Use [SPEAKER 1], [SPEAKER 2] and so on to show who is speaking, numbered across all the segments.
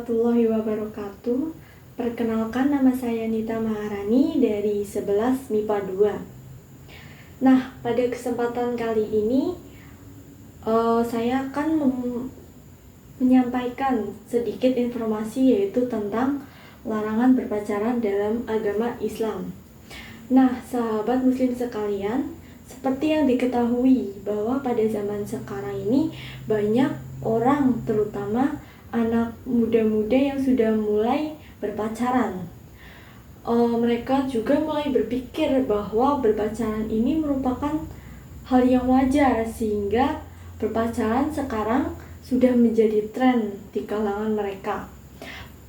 [SPEAKER 1] warahmatullahi wabarakatuh. Perkenalkan, nama saya Nita Maharani dari 11 MIPA 2. Nah, pada kesempatan kali ini saya akan menyampaikan sedikit informasi, yaitu tentang larangan berpacaran dalam agama Islam. Nah, sahabat muslim sekalian, seperti yang diketahui bahwa pada zaman sekarang ini banyak orang, terutama anak muda-muda yang sudah mulai berpacaran. Mereka juga mulai berpikir bahwa berpacaran ini merupakan hal yang wajar, sehingga berpacaran sekarang sudah menjadi tren di kalangan mereka.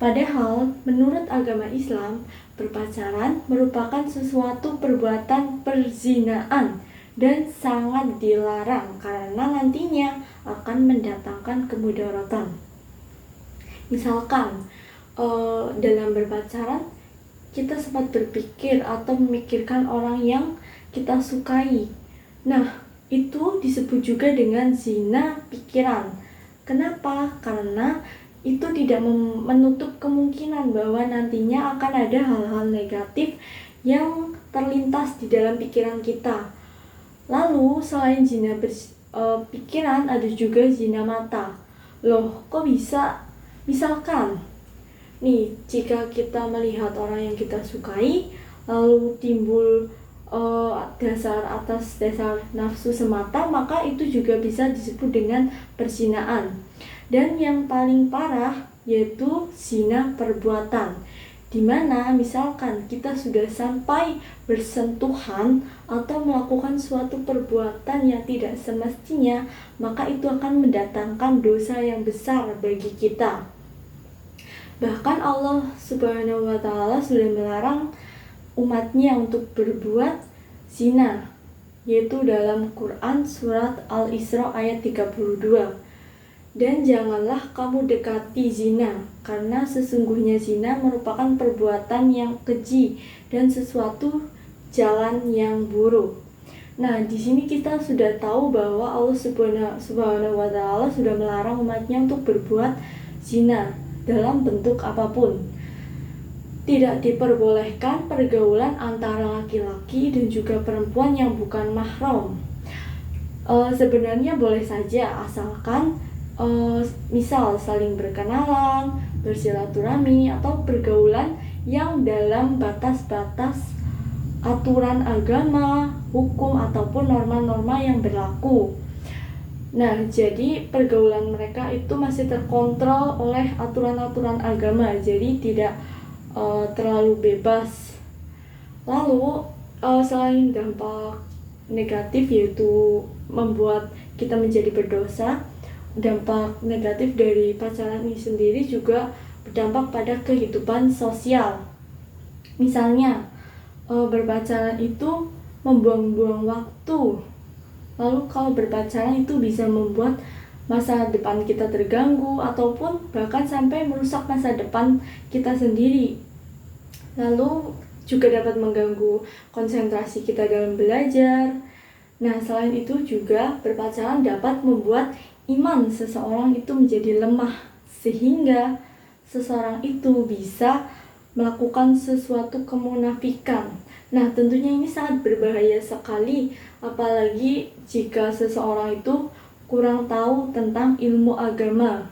[SPEAKER 1] Padahal menurut agama Islam, berpacaran merupakan sesuatu perbuatan perzinaan dan sangat dilarang karena nantinya akan mendatangkan kemudaratan. Misalkan dalam berpacaran kita sempat berpikir atau memikirkan orang yang kita sukai. Nah, itu disebut juga dengan zina pikiran. Kenapa? Karena itu tidak menutup kemungkinan bahwa nantinya akan ada hal-hal negatif yang terlintas di dalam pikiran kita. Lalu selain zina pikiran, ada juga zina mata. Loh, kok bisa? Misalkan nih, jika kita melihat orang yang kita sukai, lalu timbul atas dasar nafsu semata, maka itu juga bisa disebut dengan perzinaan. Dan yang paling parah yaitu zina perbuatan, dimana misalkan kita sudah sampai bersentuhan atau melakukan suatu perbuatan yang tidak semestinya, maka itu akan mendatangkan dosa yang besar bagi kita. Bahkan Allah Subhanahu wa Ta'ala sudah melarang umatnya untuk berbuat zina, yaitu dalam Quran surat Al-Isra ayat 32. Dan janganlah kamu dekati zina, karena sesungguhnya zina merupakan perbuatan yang keji dan sesuatu jalan yang buruk. Nah, di sini kita sudah tahu bahwa Allah Subhanahu wa Ta'ala sudah melarang umatnya untuk berbuat zina dalam bentuk apapun. Tidak diperbolehkan pergaulan antara laki-laki dan juga perempuan yang bukan mahram. Sebenarnya boleh saja, asalkan misal saling berkenalan, bersilaturahmi, atau pergaulan yang dalam batas-batas aturan agama, hukum, ataupun norma-norma yang berlaku. Nah, jadi pergaulan mereka itu masih terkontrol oleh aturan-aturan agama, jadi tidak terlalu bebas. Lalu selain dampak negatif yaitu membuat kita menjadi berdosa, dampak negatif dari pacaran ini sendiri juga berdampak pada kehidupan sosial. Misalnya berpacaran itu membuang-buang waktu. Lalu kalau berpacaran itu bisa membuat masa depan kita terganggu ataupun bahkan sampai merusak masa depan kita sendiri. Lalu juga dapat mengganggu konsentrasi kita dalam belajar. Nah, selain itu juga berpacaran dapat membuat iman seseorang itu menjadi lemah, sehingga seseorang itu bisa melakukan sesuatu kemunafikan. Nah, tentunya ini sangat berbahaya sekali, apalagi jika seseorang itu kurang tahu tentang ilmu agama,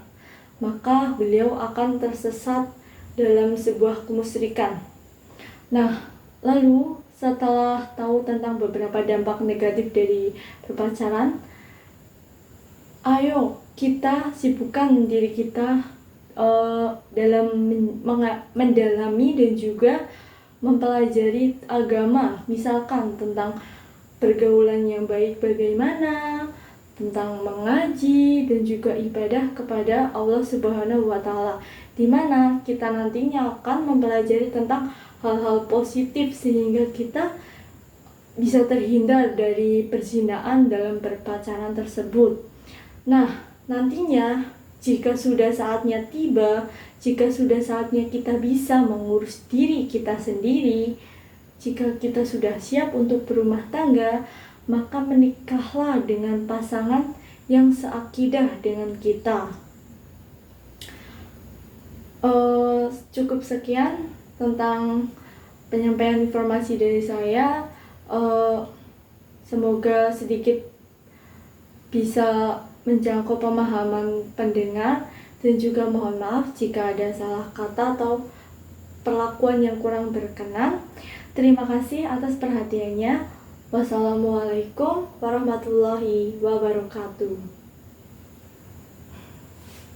[SPEAKER 1] maka beliau akan tersesat dalam sebuah kemusyrikan. Nah, lalu setelah tahu tentang beberapa dampak negatif dari berpacaran, ayo kita sibukkan diri kita dalam mendalami dan juga mempelajari agama, misalkan tentang pergaulan yang baik bagaimana, tentang mengaji dan juga ibadah kepada Allah Subhanahu wa Ta'ala, di mana kita nantinya akan mempelajari tentang hal-hal positif sehingga kita bisa terhindar dari perzinaan dalam berpacaran tersebut. Nah, nantinya jika sudah saatnya tiba, jika sudah saatnya kita bisa mengurus diri kita sendiri, jika kita sudah siap untuk berumah tangga, maka menikahlah dengan pasangan yang seakidah dengan kita. cukup sekian tentang penyampaian informasi dari saya. Semoga sedikit bisa menjangkau pemahaman pendengar, dan juga mohon maaf jika ada salah kata atau perlakuan yang kurang berkenan. Terima kasih atas perhatiannya. Wassalamualaikum warahmatullahi wabarakatuh.